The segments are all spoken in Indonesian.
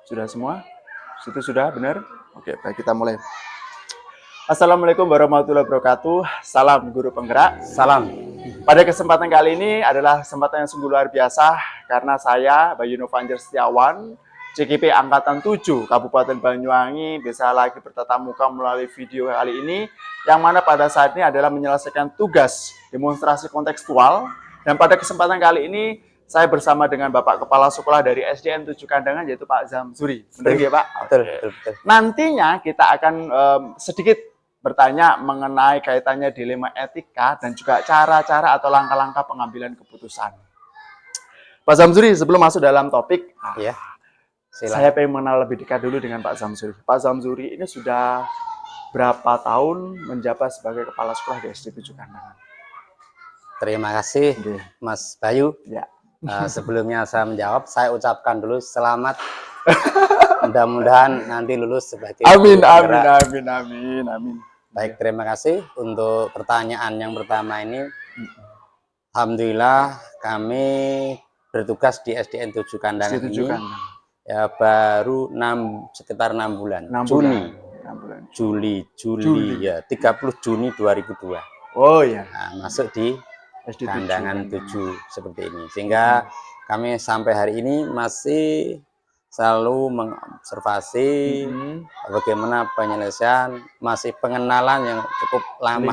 Sudah semua? Situ sudah, benar? Oke, baik, kita mulai. Assalamualaikum warahmatullahi wabarakatuh. Salam guru penggerak. Salam. Pada kesempatan kali ini adalah kesempatan yang sungguh luar biasa karena saya, Bayu Novanjer Setiawan, CKP Angkatan 7 Kabupaten Banyuwangi bisa lagi bertatap muka melalui video kali ini, yang mana pada saat ini adalah menyelesaikan tugas demonstrasi kontekstual. Dan pada kesempatan kali ini saya bersama dengan Bapak Kepala Sekolah dari SDN 7 Kandangan, yaitu Pak Zamsuri. Benar ya Pak? Betul, betul. Nantinya kita akan sedikit bertanya mengenai kaitannya dilema etika dan juga cara-cara atau langkah-langkah pengambilan keputusan. Pak Zamsuri, sebelum masuk dalam topik, Ya, saya pengen mengenal lebih dekat dulu dengan Pak Zamsuri. Pak Zamsuri ini sudah berapa tahun menjabat sebagai Kepala Sekolah di SD 7 Kandangan? Terima kasih, Mas Bayu. Ya. Sebelumnya saya menjawab, saya ucapkan dulu selamat. Mudah-mudahan nanti lulus sebagai Amin, penggerak. amin, amin, amin, amin. Baik, terima kasih untuk pertanyaan yang pertama ini. Alhamdulillah kami bertugas di SDN 7 Kandangan SD 7 ini Kandangan. ya baru sekitar 6 bulan. 6 Juni. bulan. 6 bulan. Juli ya, 30 Juni 2002. Oh ya. Nah, masuk di SD 7 Kandangan 7 seperti ini, sehingga kami sampai hari ini masih selalu mengobservasi bagaimana penyelesaian, masih pengenalan yang cukup lama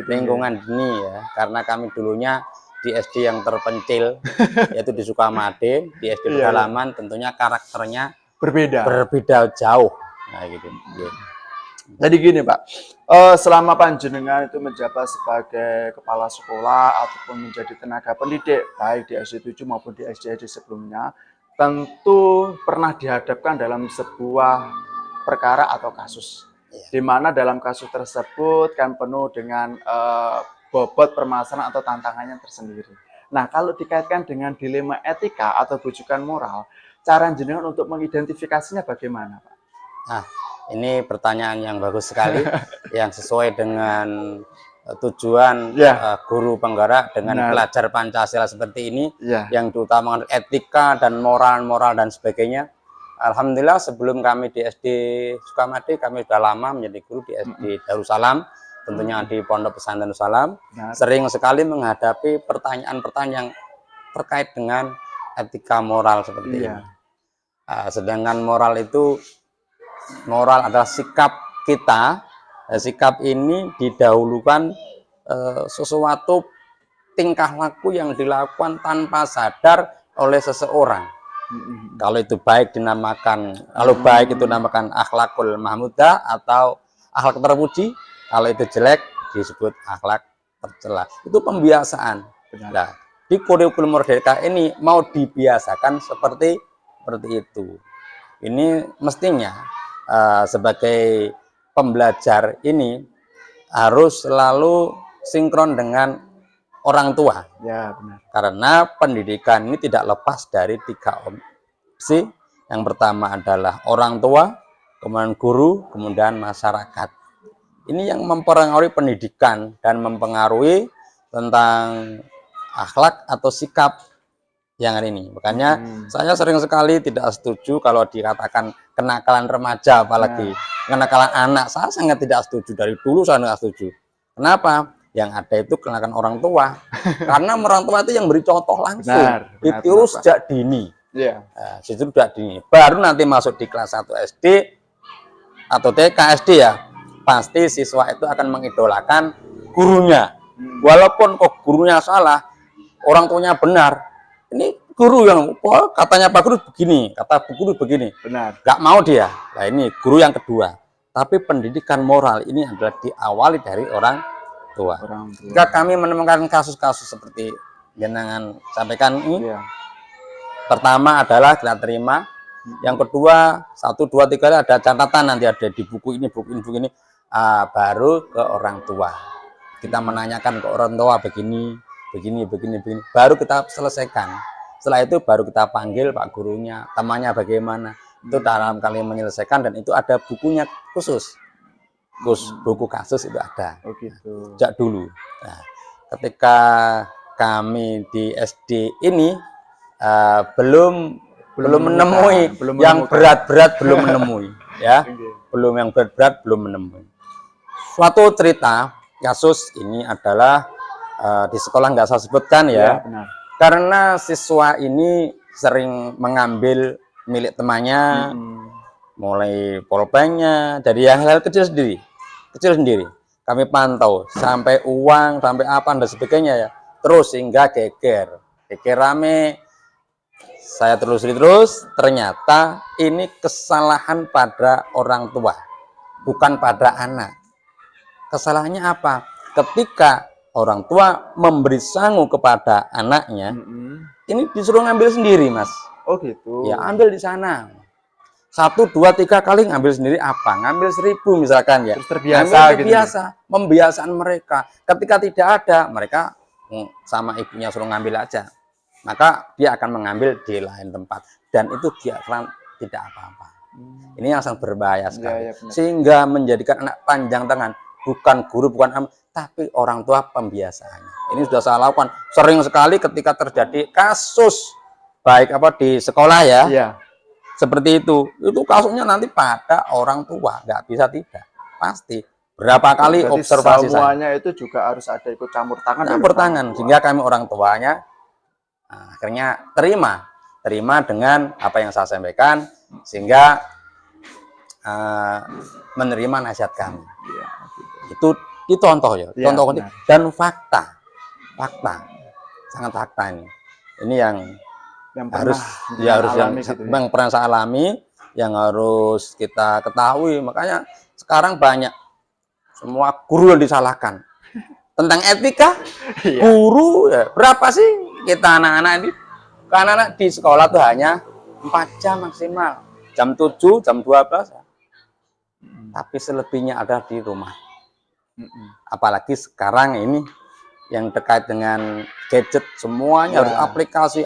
lingkungan dini ya, karena kami dulunya di SD yang terpencil yaitu di Sukamade, di SD pedalaman, tentunya karakternya berbeda jauh. Nah gitu. Jadi gini Pak, selama panjenengan itu menjabat sebagai kepala sekolah ataupun menjadi tenaga pendidik baik di SD 7 maupun di SD sebelumnya, tentu pernah dihadapkan dalam sebuah perkara atau kasus, di mana dalam kasus tersebut kan penuh dengan bobot permasalahan atau tantangannya tersendiri. Nah, kalau dikaitkan dengan dilema etika atau bujukan moral, cara jenengan untuk mengidentifikasinya bagaimana Pak? Nah, ini pertanyaan yang bagus sekali, yang sesuai dengan tujuan guru penggerak dengan pelajar Pancasila seperti ini, yang diutamakan etika dan moral dan sebagainya. Alhamdulillah sebelum kami di SD Sukamade, kami sudah lama menjadi guru di SD Darussalam, tentunya di Pondok Pesantren Darussalam. Sering sekali menghadapi pertanyaan-pertanyaan yang terkait dengan etika moral seperti ini. Sedangkan moral adalah sikap kita. Sikap ini didahulukan sesuatu tingkah laku yang dilakukan tanpa sadar oleh seseorang. Kalau itu baik dinamakan, kalau baik itu dinamakan akhlakul mahmudah atau akhlak terpuji. Kalau itu jelek disebut akhlak tercela. Itu pembiasaan. Nah, di kurikulum merdeka ini mau dibiasakan seperti itu. Ini mestinya sebagai pembelajar ini harus selalu sinkron dengan orang tua. Ya, benar. Karena pendidikan ini tidak lepas dari 3 opsi. Yang pertama adalah orang tua, kemudian guru, kemudian masyarakat. Ini yang mempengaruhi pendidikan dan mempengaruhi tentang akhlak atau sikap yang hari ini. Makanya saya sering sekali tidak setuju kalau dikatakan kenakalan remaja, apalagi kenakalan anak. Saya sangat tidak setuju, dari dulu saya tidak setuju. Kenapa? Yang ada itu kenakalan orang tua. Karena orang tua itu yang beri contoh langsung, ditiru sejak dini. Sejak dini. Baru nanti masuk di kelas 1 SD atau TK SD ya, pasti siswa itu akan mengidolakan gurunya. Walaupun kok gurunya salah, orang tuanya benar. Ini guru yang katanya Pak Guru begini, kata Bu Guru begini. Benar. Gak mau dia. Nah ini guru yang kedua. Tapi pendidikan moral ini adalah diawali dari orang tua. Jika kami menemukan kasus-kasus seperti jenengan sampaikan ini, pertama adalah kita terima. Yang kedua, 1, 2, 3 ada catatan, nanti ada di buku ini, buku ini. Baru ke orang tua. Kita menanyakan ke orang tua begini. Baru kita selesaikan. Setelah itu baru kita panggil Pak gurunya, temannya bagaimana. Itu dalam kali menyelesaikan, dan itu ada bukunya khusus. Buku kasus itu ada. Sejak dulu. Nah, ketika kami di SD ini belum belum menemui, belum yang menemukan. berat-berat belum menemui, ya, Oke. belum yang berat-berat belum menemui. Suatu cerita kasus ini adalah di sekolah nggak saya sebutkan Ya, ya, benar. karena siswa ini sering mengambil milik temannya, mulai pulpennya, dari hal-hal kecil sendiri. Kami pantau sampai uang, sampai apa dan sebagainya ya, terus hingga geger rame. Saya telusuri terus, ternyata ini kesalahan pada orang tua, bukan pada anak. Kesalahannya apa? Ketika orang tua memberi sangu kepada anaknya, ini disuruh ngambil sendiri, Mas. Oh gitu. Ya, ambil di sana. 1, 2, 3 kali ngambil sendiri apa? Ngambil 1000 misalkan ya. Terus terbiasa Ngambil gitu. terbiasa, membiasaan mereka. Ketika tidak ada, mereka sama ibunya suruh ngambil aja. Maka dia akan mengambil di lain tempat. Dan itu dia akan tidak apa-apa. Ini yang sangat berbahaya sekali. Ya, benar. Sehingga menjadikan anak panjang tangan. Bukan guru, bukan tapi orang tua pembiasaannya. Ini sudah saya lakukan sering sekali ketika terjadi kasus baik apa di sekolah ya. Iya. Seperti itu kasusnya nanti pada orang tua, nggak bisa tidak, pasti. Berapa kali Berarti observasi semuanya itu juga harus ada ikut campur tangan. campur tangan, sehingga kami orang tuanya akhirnya terima dengan apa yang saya sampaikan, sehingga menerima nasihat kami. Iya, Itu contoh ya, Ya, contoh benar. dan fakta, sangat fakta ini yang harus yang pernah saya alami, yang harus kita ketahui. Makanya sekarang banyak semua guru yang disalahkan tentang etika. Guru ya, berapa sih kita anak-anak ini? Karena anak di sekolah tuh hanya 4 jam maksimal, jam 7, jam 12, tapi selebihnya ada di rumah. Apalagi sekarang ini yang terkait dengan gadget, semuanya harus aplikasi.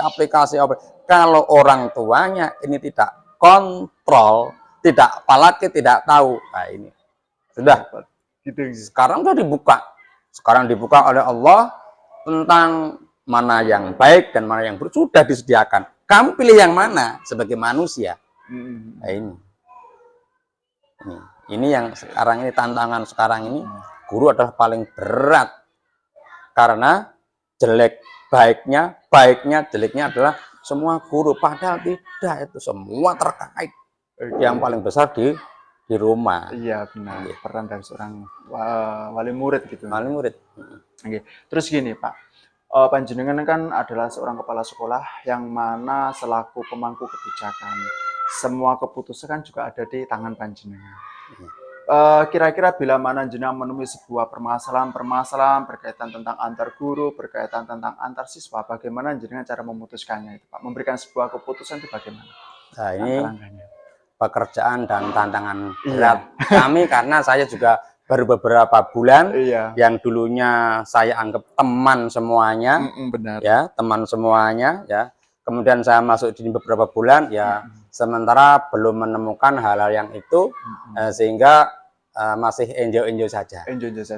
Kalau orang tuanya ini tidak kontrol, apalagi tidak tahu, nah ini sudah gitu. Sekarang dibuka oleh Allah tentang mana yang baik dan mana yang buruk, sudah disediakan. Kamu pilih yang mana sebagai manusia. Nah, ini yang sekarang ini, tantangan sekarang ini. Guru adalah paling berat, karena baiknya, jeleknya adalah semua guru. Padahal tidak, itu semua terkait. Yang paling besar di rumah. Iya, benar. Peran dari seorang wali murid gitu. Wali murid. Oke. Terus gini Pak, panjenengan kan adalah seorang kepala sekolah yang mana selaku pemangku kebijakan. Semua keputusan kan juga ada di tangan panjenengan. Kira-kira bila mana jenengan menemui sebuah permasalahan berkaitan tentang antar guru, berkaitan tentang antar siswa, bagaimana jenengan cara memutuskannya itu Pak? Memberikan sebuah keputusan itu bagaimana? Nah, ini pekerjaan dan tantangan berat kami, karena saya juga baru beberapa bulan yang dulunya saya anggap teman semuanya, benar. Ya, teman semuanya ya. Kemudian saya masuk di beberapa bulan ya, sementara belum menemukan hal-hal yang itu, sehingga masih enjoy saja.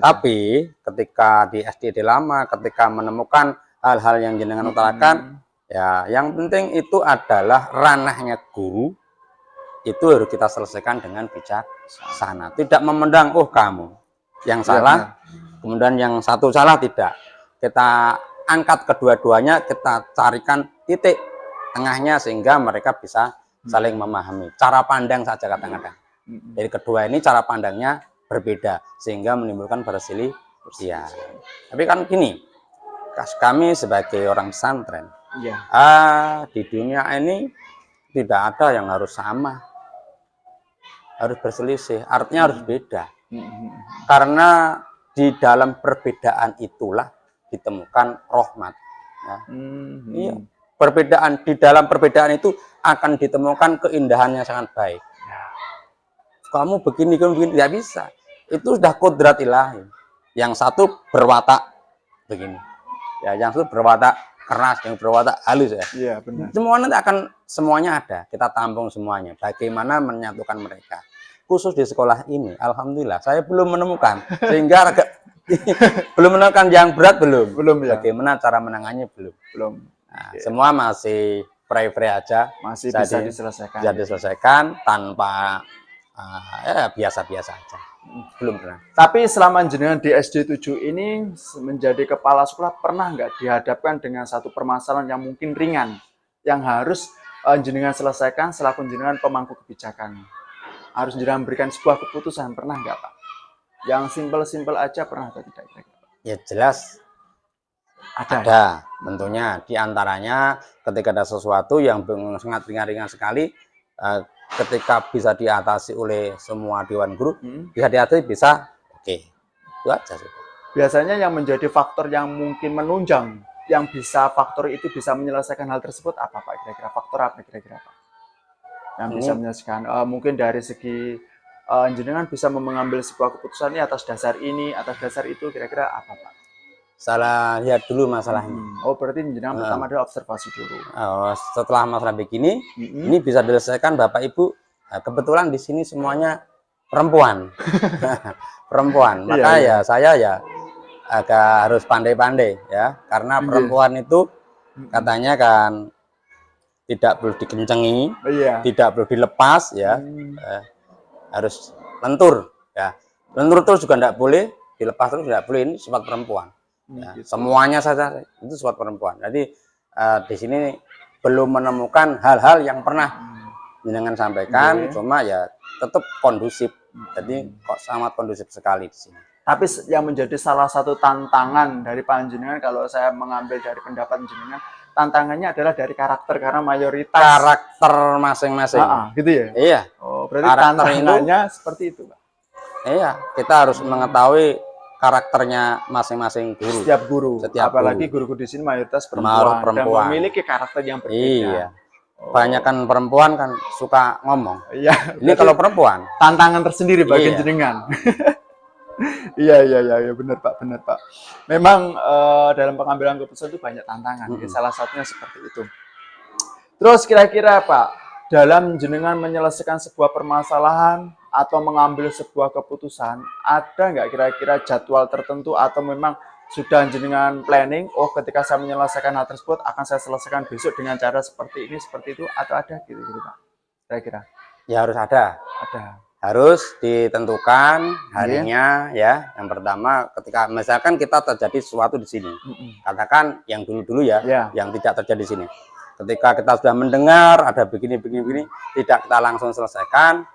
Tapi ketika di SDD lama, ketika menemukan hal-hal yang jenengan utarakan, ya yang penting itu adalah ranahnya guru, itu harus kita selesaikan dengan bijaksana. Tidak memendang, oh kamu yang salah, kemudian yang satu salah, tidak. Kita angkat kedua-duanya, kita carikan titik tengahnya sehingga mereka bisa saling memahami. Cara pandang saja kadang-kadang. Dari kedua ini cara pandangnya berbeda sehingga menimbulkan perselisihan. Tapi kan gini, kami sebagai orang pesantren, di dunia ini tidak ada yang harus sama, harus berselisih, artinya harus beda. Karena di dalam perbedaan itulah ditemukan rahmat. Ya. Iya. Di dalam perbedaan itu akan ditemukan keindahan yang sangat baik. Kamu begini, tidak bisa. Itu sudah kodrat ilahi. Yang satu berwatak begini, ya, yang satu berwatak keras, yang berwatak halus ya. Iya, benar. Semuanya ada. Kita tampung semuanya. Bagaimana menyatukan mereka? Khusus di sekolah ini, alhamdulillah saya belum menemukan, sehingga belum menemukan yang berat, belum ya. Bagaimana cara menangannya, belum. Nah, semua masih free aja, Masih bisa diselesaikan. bisa diselesaikan tanpa ya biasa-biasa aja. Belum pernah. Tapi selama jenengan di SD 7 ini menjadi kepala sekolah, pernah nggak dihadapkan dengan satu permasalahan yang mungkin ringan, yang harus jenengan selesaikan selaku jenengan pemangku kebijakan? Harus jenengan berikan sebuah keputusan, pernah nggak Pak? Yang simpel-simpel aja pernah atau tidak? Ya jelas ada. Tentunya di antaranya ketika ada sesuatu yang sangat ringan-ringan sekali, ketika bisa diatasi oleh semua dewan guru, bisa diatasi, bisa oke. Itu aja sih. Biasanya yang menjadi faktor yang mungkin menunjang, yang bisa faktor itu bisa menyelesaikan hal tersebut apa Pak? Kira-kira faktor apa kira-kira Pak? Yang bisa menyelesaikan, mungkin dari segi jenengan bisa mengambil sebuah keputusan ini atas dasar ini, atas dasar itu, kira-kira apa Pak? Salah lihat dulu masalahnya. Oh, berarti jenengan pertama adalah observasi dulu. Setelah masalah begini, ini bisa diselesaikan Bapak Ibu. Kebetulan di sini semuanya perempuan. Perempuan. Maka ya saya ya agak harus pandai-pandai ya, karena perempuan itu katanya kan tidak perlu dikencengi, tidak perlu dilepas ya. Harus lentur ya. Lentur terus juga tidak boleh, dilepas terus tidak boleh, ini sifat perempuan. Ya, gitu. Semuanya saja itu sifat perempuan. Jadi di sini belum menemukan hal-hal yang pernah jenengan sampaikan, cuma ya tetap kondusif. Jadi kok sangat kondusif sekali di sini. Tapi yang menjadi salah satu tantangan dari panjenengan, kalau saya mengambil dari pendapat jenengan, tantangannya adalah dari karakter, karena mayoritas karakter masing-masing. Gitu ya? Iya. Oh, berarti tantangannya seperti itu, Pak. Iya, kita harus mengetahui karakternya masing-masing guru. Setiap guru. Apalagi guru-guru di sini mayoritas perempuan dan memiliki karakter yang berbeda. Iya. Banyakan perempuan kan suka ngomong. Iya. Ini kalau perempuan tantangan tersendiri bagi jenengan. Iya, benar Pak. Memang dalam pengambilan keputusan itu banyak tantangan. Salah satunya seperti itu. Terus kira-kira Pak, dalam jenengan menyelesaikan sebuah permasalahan atau mengambil sebuah keputusan, ada nggak kira-kira jadwal tertentu atau memang sudah jenengan planning, oh ketika saya menyelesaikan hal tersebut akan saya selesaikan besok dengan cara seperti ini, seperti itu, atau ada gitu Pak? Kira-kira? Ya harus ada. Ada. Harus ditentukan harinya ya. Yang pertama ketika misalkan kita terjadi sesuatu di sini, katakan yang dulu-dulu ya, yang tidak terjadi di sini. Ketika kita sudah mendengar ada begini, tidak kita langsung selesaikan.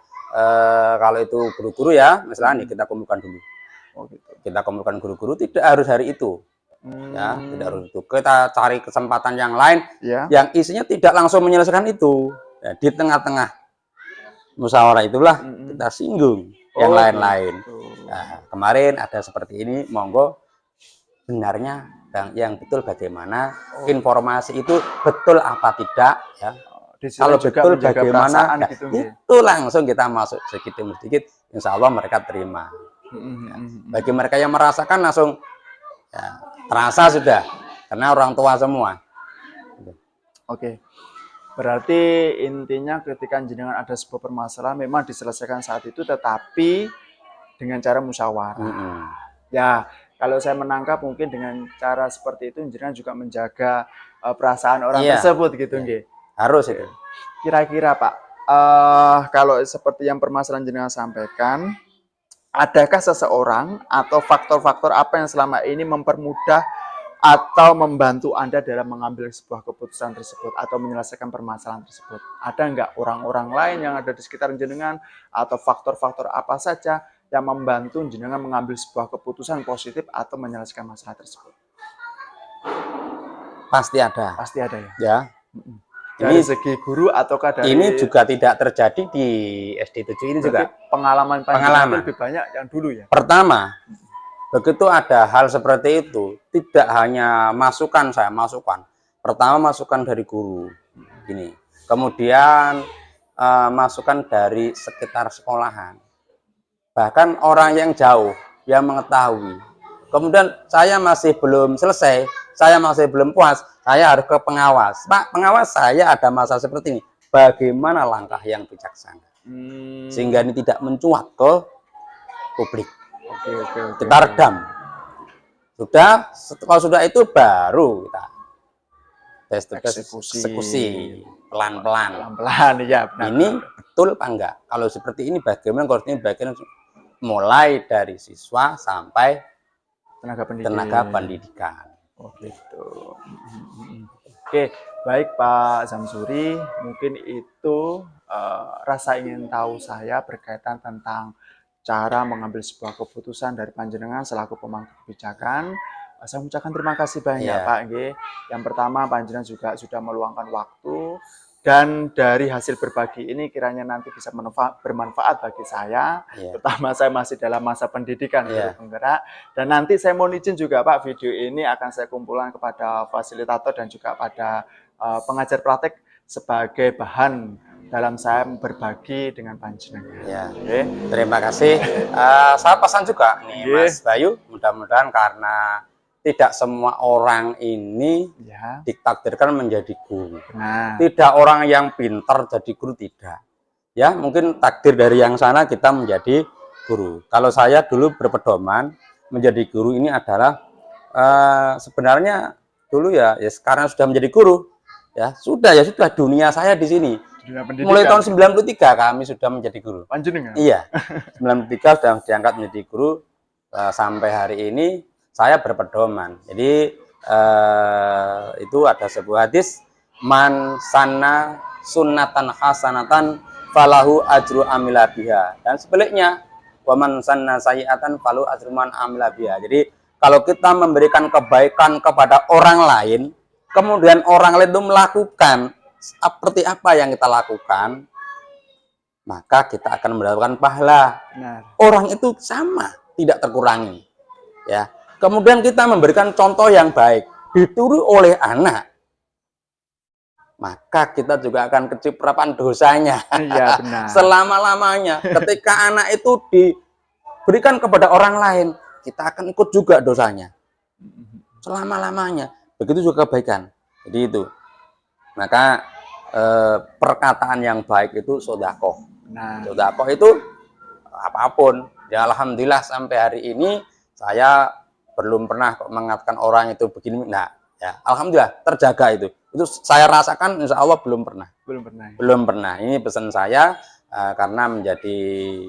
Kalau itu guru-guru ya, misalnya nih kita kumpulkan dulu. Kita kumpulkan guru-guru, tidak harus hari itu. Ya, tidak harus itu. Kita cari kesempatan yang lain yang isinya tidak langsung menyelesaikan itu. Ya, di tengah-tengah musyawarah itulah kita singgung yang lain-lain. Nah, kemarin ada seperti ini, monggo benarnya yang betul bagaimana, informasi itu betul apa tidak ya. Kalau betul bagaimana gitu, itu langsung kita masuk sedikit demi sedikit, insya Allah mereka terima. Ya. Bagi mereka yang merasakan langsung ya, terasa sudah, karena orang tua semua. Oke. Berarti intinya ketika jenengan ada sebuah permasalahan memang diselesaikan saat itu, tetapi dengan cara musyawarah. Ya, kalau saya menangkap mungkin dengan cara seperti itu jenengan juga menjaga perasaan orang tersebut gitu, nggih. Harus itu. Kira-kira Pak, kalau seperti yang permasalahan jenengan sampaikan, adakah seseorang atau faktor-faktor apa yang selama ini mempermudah atau membantu Anda dalam mengambil sebuah keputusan tersebut atau menyelesaikan permasalahan tersebut? Ada nggak orang-orang lain yang ada di sekitar jenengan atau faktor-faktor apa saja yang membantu jenengan mengambil sebuah keputusan positif atau menyelesaikan masalah tersebut? Pasti ada. Pasti ada ya? Ya. Dari segi guru ataukah dari... Ini juga tidak terjadi di SD 7 ini juga. Pengalaman lebih banyak yang dulu ya? Pertama, begitu ada hal seperti itu, tidak hanya masukan saya masukkan. Pertama masukan dari guru, gini. Kemudian masukan dari sekitar sekolahan. Bahkan orang yang jauh yang mengetahui. Kemudian saya masih belum selesai, saya masih belum puas, saya harus ke pengawas. Pak, pengawas, saya ada masalah seperti ini. Bagaimana langkah yang bijaksana? Sehingga ini tidak mencuat ke publik. Oke. Kita redam. Sudah, kalau sudah itu baru kita face to face eksekusi pelan-pelan. Pelan-pelan ya benar. Ini betul apa enggak? Kalau seperti ini bagaimana course-nya bagian mulai dari siswa sampai tenaga pendidikan. Oh gitu. Oke, baik Pak Zamsuri, mungkin itu rasa ingin tahu saya berkaitan tentang cara mengambil sebuah keputusan dari panjenengan selaku pemangku kebijakan. Saya mengucapkan terima kasih banyak Pak. Yang pertama, panjenengan juga sudah meluangkan waktu. Dan dari hasil berbagi ini kiranya nanti bisa bermanfaat bagi saya, terutama saya masih dalam masa pendidikan guru penggerak. Dan nanti saya mohon izin juga Pak, video ini akan saya kumpulkan kepada fasilitator dan juga pada pengajar praktek sebagai bahan dalam saya berbagi dengan panjenengan. Terima kasih. Saya pesan juga nih Mas Bayu, mudah-mudahan karena tidak semua orang ini ditakdirkan menjadi guru. Tidak orang yang pintar jadi guru, tidak. Ya, mungkin takdir dari yang sana kita menjadi guru. Kalau saya dulu berpedoman menjadi guru ini adalah sebenarnya dulu ya sekarang sudah menjadi guru. Ya sudah dunia saya di sini. Mulai tahun 93 kami sudah menjadi guru. Panjenengan? Iya. 93 sudah diangkat menjadi guru sampai hari ini. Saya berpedoman. Jadi itu ada sebuah hadis, man sanna sunnatan hasanatan falahu ajru amila biha. Dan sebaliknya, wa man sanna sayyi'atan falahu ajru man amila biha. Jadi kalau kita memberikan kebaikan kepada orang lain, kemudian orang lain itu melakukan seperti apa yang kita lakukan, maka kita akan mendapatkan pahala. Orang itu sama, tidak terkurangi. Ya. Kemudian kita memberikan contoh yang baik, ditiru oleh anak, maka kita juga akan kecipratan dosanya. Iya, benar. Selama-lamanya. Ketika anak itu diberikan kepada orang lain, kita akan ikut juga dosanya. Selama-lamanya. Begitu juga kebaikan. Jadi itu. Maka perkataan yang baik itu sodakoh. Sodakoh itu apapun. Ya alhamdulillah sampai hari ini saya belum pernah mengatakan orang itu begini. Nah, ya alhamdulillah terjaga itu. Itu saya rasakan insya Allah belum pernah. Belum pernah. Ini pesan saya karena menjadi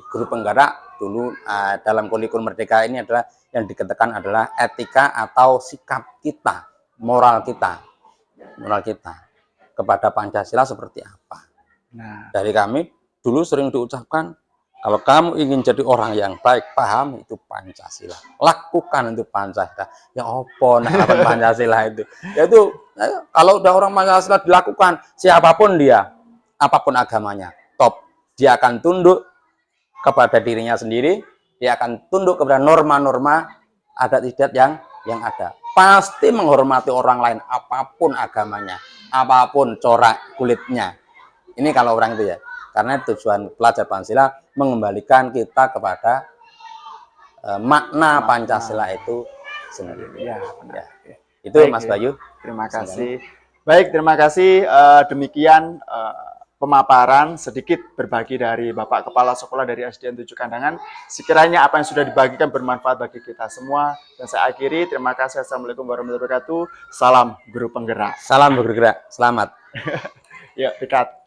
guru penggerak dulu dalam kurikulum Merdeka ini adalah yang dikatakan adalah etika atau sikap kita, moral kita kepada Pancasila seperti apa. Dari kami dulu sering diucapkan, kalau kamu ingin jadi orang yang baik, paham itu Pancasila, lakukan itu Pancasila. Ya apa nah Pancasila itu? Yaitu kalau udah orang Pancasila dilakukan, siapapun dia, apapun agamanya, top. Dia akan tunduk kepada dirinya sendiri, dia akan tunduk kepada norma-norma adat istiadat yang ada. Pasti menghormati orang lain, apapun agamanya, apapun corak kulitnya. Ini kalau orang itu ya. Karena tujuan pelajar Pancasila mengembalikan kita kepada makna Pancasila itu sendiri. Ya, benar. Ya. Itu baik, Mas Bayu. Terima kasih. Baik, terima kasih. Demikian pemaparan sedikit berbagi dari Bapak Kepala Sekolah dari SDN 7 Kandangan. Sekiranya apa yang sudah dibagikan bermanfaat bagi kita semua. Dan saya akhiri. Terima kasih. Assalamualaikum warahmatullahi wabarakatuh. Salam guru penggerak. Salam bergerak. Selamat. Ya, dekat.